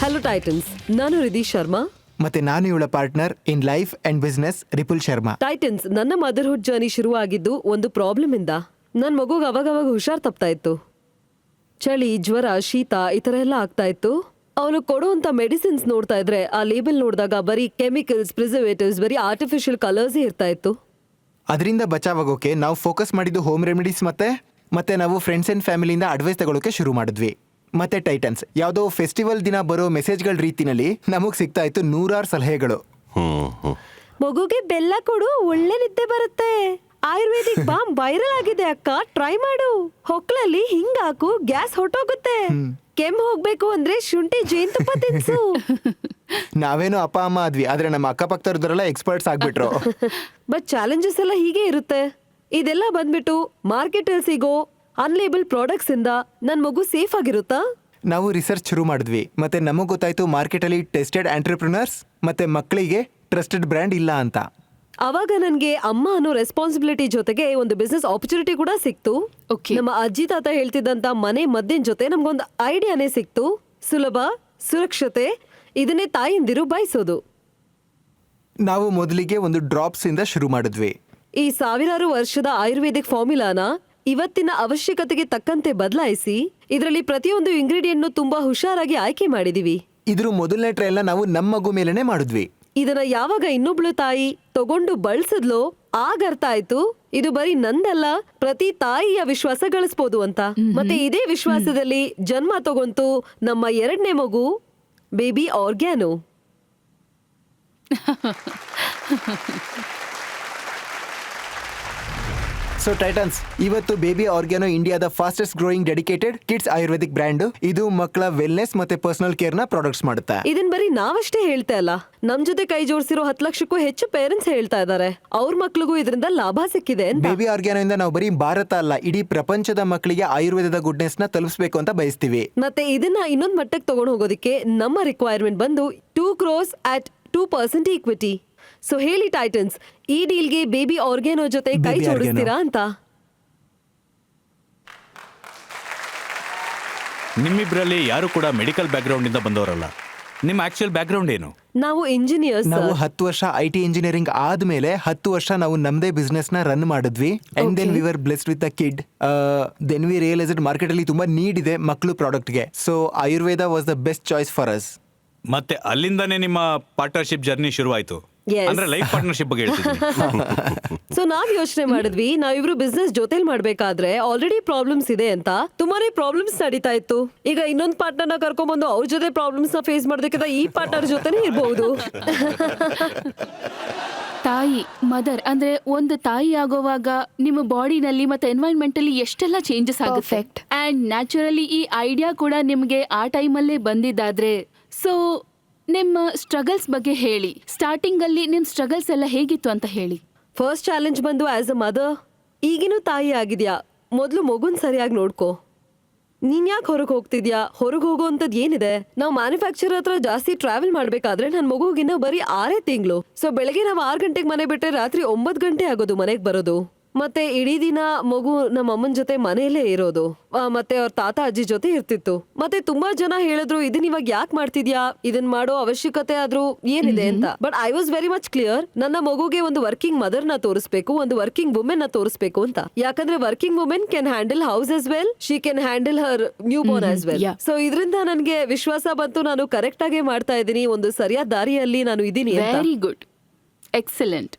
Hello Titans, ನಾನು ರಿಧಿ ಶರ್ಮಾ. ಮತ್ತೆ ನಾನು ಇವಳ partner in life and business Ripul Sharma. Titans, ನನ್ನ ಮದರ್ಹುಡ್ ಜರ್ನಿ ಶುರುವಾಗಿದ್ದು ಒಂದು ಪ್ರಾಬ್ಲಮ್ ಇಂದ. ನನ್ನ ಮಗುಗೆ ಅವಾಗವಾಗ ಹುಷಾರ್ ತಪ್ತಾ ಇತ್ತು. ಚಳಿ, ಜ್ವರ, ಶೀತ ಈ ತರ ಎಲ್ಲ ಆಗ್ತಾ ಇತ್ತು. ಅವನು ಕೊಡುವಂತ ಮೆಡಿಸಿನ್ಸ್ ನೋಡ್ತಾ ಇದ್ರೆ ಆ ಲೇಬಲ್ ನೋಡಿದಾಗ ಬರೀ ಕೆಮಿಕಲ್ಸ್, ಪ್ರಿಸರ್ವೇಟಿವ್ಸ್, ಬರೀ ಆರ್ಟಿಫಿಷಿಯಲ್ ಕಲರ್ಸ್ ಇರ್ತಾ ಇತ್ತು. ಅದರಿಂದ ಬಚಾವಾಗೋಕೆ ನಾವು ಫೋಕಸ್ ಮಾಡಿದ್ದು ಹೋಮ್ ರೆಮಿಡೀಸ್ ಮತ್ತೆ ನಾವು ಫ್ರೆಂಡ್ಸ್ ಅಂಡ್ ಫ್ಯಾಮಿಲಿಯಿಂದ ಅಡ್ವೈಸ್ ತಗೊಳ್ಳೋಕೆ ಶುರು ಮಾಡಿದ್ವಿ. ಮತ್ತೆ ಟೈಟನ್ಸ್, ಯಾವುದೋ ಫೆಸ್ಟಿವಲ್ ದಿನ ಬರೋ ಮೆಸೇಜ್ಗಳ ರೀತಿನಲ್ಲಿ ನಮಗ್ ಸಿಗ್ತಾ ಇತ್ತು ನೂರಾರು ಸಲಹೆಗಳು. ಮಗುಗೆ ಬೆಲ್ಲ ಕೊಡು, ಒಳ್ಳೆ ನಿದ್ದೆ ಬರುತ್ತೆ. ಆಯುರ್ವೇದಿಕ್ ಬಾಂಬ್ ವೈರಲ್ ಆಗಿದೆ ಅಕ್ಕ, ಟ್ರೈ ಮಾಡು. ಹೊಕ್ಕಳಲ್ಲಿ ಹಿಂಗಾಕು, ಗ್ಯಾಸ್ ಹೊಟ್ಟೋಗುತ್ತೆ. ಕೆಮ್ಮು ಹೋಗ್ಬೇಕು ಅಂದ್ರೆ ಶುಂಠಿ ಜೇನುತುಪ್ಪ ತಿನ್ಸು. ನಾವೇನೋ ಅಪ್ಪ ಅಮ್ಮ ಆದ್ವಿ, ಆದ್ರೆ ನಮ್ಮ ಅಕ್ಕಪಕ್ಕದವ್ರದರೆಲ್ಲ ಎಕ್ಸ್ಪರ್ಟ್ಸ್ ಆಗ್ಬಿಟ್ರು. ಬಟ್ ಚಾಲೆಂಜಸ್ ಎಲ್ಲ ಹೀಗೆ ಇರುತ್ತೆ. ಇದೆಲ್ಲ ಬಂದ್ಬಿಟ್ಟು ಮಾರ್ಕೆಟ್ ಅಲ್ಲಿ ಸಿಗೋ ಅನ್ಲೇಬಲ್ ಪ್ರಾಡಕ್ಟ್ಸ್ ಇಂದ ನನ್ ಮಗು ಸೇಫ್ ಆಗಿರುತ್ತಾ? ನಾವು ರಿಸರ್ಚ್ ಶುರು ಮಾಡಿದ್ವಿ, ಮತ್ತೆ ನಮಗ್ ಗೊತ್ತಾಯ್ತು ಮಾರ್ಕೆಟ್ ಅಲ್ಲಿ ಟೆಸ್ಟೆಡ್ ಆಂಟ್ರಪ್ರಿನರ್ಸ್ ಮತ್ತೆ ಮಕ್ಕಳಿಗೆ ಟ್ರಸ್ಟೆಡ್ ಬ್ರ್ಯಾಂಡ್ ಇಲ್ಲ ಅಂತ. ಅವಾಗ ನನ್ಗೆ ಅಮ್ಮ ಅನ್ನೋ ರೆಸ್ಪಾನ್ಸಿಬಿಲಿಟಿ ಜೊತೆಗೆ ಒಂದು ಬಿಸ್ನೆಸ್ ಆಪರ್ಚುನಿಟಿ ಕೂಡ ಸಿಕ್ತು. ನಮ್ಮ ಅಜ್ಜಿ ತಾತ ಹೇಳ್ತಿದ್ದಂತ ಮನೆ ಮದ್ದಿನ ಜೊತೆ ನಮ್ಗೊಂದು ಐಡಿಯಾನೇ ಸಿಕ್ತು. ಸುಲಭ, ಸುರಕ್ಷತೆ, ಇದನ್ನೇ ತಾಯಿಂದಿರು ಬಯಸೋದು. ನಾವು ಮೊದಲಿಗೆ ಒಂದು ಡ್ರಾಪ್ಸ್ ಇಂದ ಶುರು ಮಾಡಿದ್ವಿ. ಈ ಸಾವಿರಾರು ವರ್ಷದ ಆಯುರ್ವೇದಿಕ್ ಫಾರ್ಮುಲಾನ ಇವತ್ತಿನ ಅವಶ್ಯಕತೆಗೆ ತಕ್ಕಂತೆ ಬದಲಾಯಿಸಿ ಇದರಲ್ಲಿ ಪ್ರತಿಯೊಂದು ಇಂಗ್ರೀಡಿಯೆಂಟ್ ತುಂಬಾ ಹುಷಾರಾಗಿ ಆಯ್ಕೆ ಮಾಡಿದೀವಿ. ಇದ್ರ ಮೊದಲನೇ ಟ್ರಯಲ್ನ ನಾವು ನಮ್ಮ ಮಗು ಮೇಲೆನೆ ಮಾಡಿದ್ವಿ. ಇದನ್ನ ಯಾವಾಗ ಇನ್ನೊಬ್ಳು ತಾಯಿ ತಗೊಂಡು ಬಳಸಿದ್ಲೋ ಆಗ ಅರ್ಥ ಆಯ್ತು ಇದು ಬರೀ ನಂದಲ್ಲ, ಪ್ರತಿ ತಾಯಿಯ ವಿಶ್ವಾಸ ಗಳಿಸ್ಬೋದು ಅಂತ. ಮತ್ತೆ ಇದೇ ವಿಶ್ವಾಸದಲ್ಲಿ ಜನ್ಮ ತಗೊಂತು ನಮ್ಮ 2ನೇ ಮಗು ಬೇಬಿ ಆರ್ಗ್ಯಾನೋ. ಸೊ ಟೈಟನ್ಸ್, ಇವತ್ತು ಬೇಬಿ ಆರ್ಗ್ಯಾನೋ ಇಂಡಿಯಾದ fastest growing dedicated kids Ayurvedic brand. ಇದು ಮಕ್ಕಳ ವೆಲ್ನೆಸ್ ಮತ್ತೆ ಪರ್ಸನಲ್ ಕೇರ್ ನ ಪ್ರಾಡಕ್ಟ್ಸ್ ಮಾಡುತ್ತೆ. ಇದನ್ ಬರೀ ನಾವಷ್ಟೇ ಹೇಳ್ತಾ ಇಲ್ಲ, ನಮ್ ಜೊತೆ ಕೈ ಜೋಡಿಸಿರೋ 10 ಲಕ್ಷಕ್ಕೂ ಹೆಚ್ಚು ಪೇರೆಂಟ್ಸ್ ಹೇಳ್ತಾ ಇದ್ದಾರೆ ಅವ್ರ ಮಕ್ಳಿಗೂ ಇದರಿಂದ ಲಾಭ ಸಿಕ್ಕಿದೆ ಅಂತ. ಬೇಬಿ ಆರ್ಗ್ಯಾನೋ ಇಂದ ನಾವು ಬರೀ ಭಾರತ ಅಲ್ಲ, ಇಡೀ ಪ್ರಪಂಚದ ಮಕ್ಕಳಿಗೆ ಆಯುರ್ವೇದದ ಗುಡ್ನೆಸ್ ನ ತಲುಪಿಸಬೇಕು ಅಂತ ಬಯಸ್ತೀವಿ. ಮತ್ತೆ ಇದನ್ನ ಇನ್ನೊಂದು ಮಟ್ಟಕ್ಕೆ ತಗೊಂಡು ಹೋಗೋದಕ್ಕೆ ನಮ್ಮ ರಿಕ್ವೈರ್ಮೆಂಟ್ ಬಂದು 2 crores at 2% ಈಕ್ವಿಟಿ. ಸೊ ಹೇಳಿ ಟೈಟನ್ಸ್, ಈ ಡೀಲ್ಗೆ ಬೇಬಿ ಆರ್ಗ್ಯಾನೋ ಜೊತೆ ಕೈ ಜೋಡಿಸ್ತೀರಾ ಅಂತ? ನಿಮ್ಮಿಬ್ರಲ್ಲಿ ಯಾರು ಕೂಡ ಮೆಡಿಕಲ್ ಬ್ಯಾಕ್ಗ್ರೌಂಡ್ ಇಂದ ಬಂದವರಲ್ಲ. ನಿಮ್ಮ ಆಕ್ಚುಯಲ್ ಬ್ಯಾಕ್ಗ್ರೌಂಡ್ ಏನು? ನಾವು ಇಂಜಿನಿಯರ್ಸ್. ನಾವು 10 ವರ್ಷ IT ಇಂಜಿನಿಯರಿಂಗ್ ಆದ್ಮೇಲೆ 10 ವರ್ಷ ನಾವು ನಮ್ದೇ ಬಿಸ್ನೆಸ್ ನ ರನ್ ಮಾಡಿದ್ವಿ. And then we were blessed with a kid. Then we realised market ಅಲ್ಲಿ ತುಂಬಾ ನೀಡ್ ಇದೆ ಮಕ್ಕಳು ಪ್ರಾಡಕ್ಟ್ಗೆ. So Ayurveda was the best choice for us. ಮತ್ತೆ ಅಲ್ಲಿಂದಾನೇ ನಿಮ್ಮ ಪಾರ್ಟ್ನರ್ಶಿಪ್ ಜರ್ನಿ ಶುರುವಾಯ್ತು. ಅಂದ್ರೆ ಲೈಫ್ ಪಾರ್ಟ್ನರ್ಶಿಪ್ ಬಗ್ಗೆ ಹೇಳ್ತಿದ್ದೀನಿ. ಸೊ ನಾವ್ ಯೋಚನೆ ಮಾಡಿದ್ವಿ, ನಾವಿಬ್ರು ಬಿಸ್ನೆಸ್ ಜೊತೆಲಿ ಮಾಡ್ಬೇಕಾದ್ರೆ ಆಲ್ರೆಡಿ ಪ್ರಾಬ್ಲಮ್ಸ್ ಇದೆ ಅಂತ. ತುಂಬಾನೇ ಪ್ರಾಬ್ಲಮ್ಸ್ ನಡೀತಾ ಇತ್ತು. ಈಗ ಇನ್ನೊಂದ್ ಪಾರ್ಟ್ನರ್ನ ಕರ್ಕೊಂಡ್ಬಂದು ಅವ್ರ ಜೊತೆ ಪ್ರಾಬ್ಲಮ್ಸ್ ನ ಫೇಸ್ ಮಾಡೋದಕ್ಕಿಂತ ಈ ಪಾರ್ಟ್ನರ್ ಜೊತೆನೇ ಇರಬಹುದು. ತಾಯಿ, ಮದರ್ ಅಂದ್ರೆ ಒಂದು ತಾಯಿ ಆಗೋವಾಗ ನಿಮ್ಮ ಬಾಡಿನಲ್ಲಿ ಮತ್ತೆ ಎನ್ವೈರನ್ಮೆಂಟ್ ಅಲ್ಲಿ ಎಷ್ಟೆಲ್ಲ ಚೇಂಜಸ್ ಆಗುತ್ತೆ. ಅಂಡ್ ನ್ಯಾಚುರಲಿ ಈ ಐಡಿಯಾ ಕೂಡ ನಿಮ್ಗೆ ಆ ಟೈಮಲ್ಲೇ ಬಂದಿದ್ದಾದ್ರೆ, ಸೊ ನಿಮ್ಮ ಸ್ಟ್ರಗಲ್ಸ್ ಬಗ್ಗೆ ಹೇಳಿ. ಸ್ಟಾರ್ಟಿಂಗ್ ಅಲ್ಲಿ ನಿಮ್ ಸ್ಟ್ರಗಲ್ಸ್ ಎಲ್ಲ ಹೇಗಿತ್ತು ಅಂತ ಹೇಳಿ. ಫಸ್ಟ್ ಚಾಲೆಂಜ್ ಬಂದು ಆಸ್ ಅ ಮದರ್, ಈಗಿನೂ ತಾಯಿ ಆಗಿದ್ಯಾ, ಮೊದ್ಲು ಮಗುನ್ ಸರಿಯಾಗಿ ನೋಡ್ಕೋ. ನೀನ್ ಯಾಕೆ ಹೊರಗೆ ಹೋಗ್ತಿದ್ಯಾ? ಹೊರಗೆ ಹೋಗೋಂಥದ್ದು ಏನಿದೆ? ನಾವು ಮ್ಯಾನುಫ್ಯಾಕ್ಚರ್ ಹತ್ರ ಜಾಸ್ತಿ ಟ್ರಾವೆಲ್ ಮಾಡ್ಬೇಕಾದ್ರೆ ನನ್ ಮಗುಗಿನ್ನ ಬರೀ 6 ತಿಂಗಳು. ಸೊ ಬೆಳಗ್ಗೆ ನಾವು 6 ಗಂಟೆಗೆ ಮನೆ ಬಿಟ್ಟರೆ ರಾತ್ರಿ 9 ಗಂಟೆ ಆಗೋದು ಮನೆಗೆ ಬರೋದು. ಮತ್ತೆ ಇಡೀ ದಿನ ಮಗು ನಮ್ಮ ಅಮ್ಮನ ಜೊತೆ ಮನೆಯಲ್ಲೇ ಇರೋದು. ಮತ್ತೆ ಅವ್ರ ತಾತ ಅಜ್ಜಿ ಜೊತೆ ಇರ್ತಿತ್ತು. ಮತ್ತೆ ತುಂಬಾ ಜನ ಹೇಳಿದ್ರು, ಇದನ್ ಇವಾಗ ಯಾಕೆ ಮಾಡ್ತಿದ್ಯಾ, ಇದನ್ ಮಾಡೋ ಅವಶ್ಯಕತೆ ಆದ್ರೂ ಏನಿದೆ ಅಂತ. But I was very much clear, ನನ್ನ ಮಗುಗೆ ಒಂದು ವರ್ಕಿಂಗ್ ಮದರ್ ನ ತೋರಿಸ್ಬೇಕು, ಒಂದು ವರ್ಕಿಂಗ್ ವುಮೆನ್ ನ ತೋರಿಸ್ಬೇಕು ಅಂತ. ಯಾಕಂದ್ರೆ working women can handle house as well, she can handle Har new born as well. So ಇದರಿಂದ ನನಗೆ ವಿಶ್ವಾಸ ಬಂತು, ನಾನು ಕರೆಕ್ಟ್ ಆಗೇ ಮಾಡ್ತಾ ಇದ್ದೀನಿ, ಒಂದು ಸರಿಯಾದ ದಾರಿಯಲ್ಲಿ ನಾನು ಇದೀನಿ. Very good, excellent.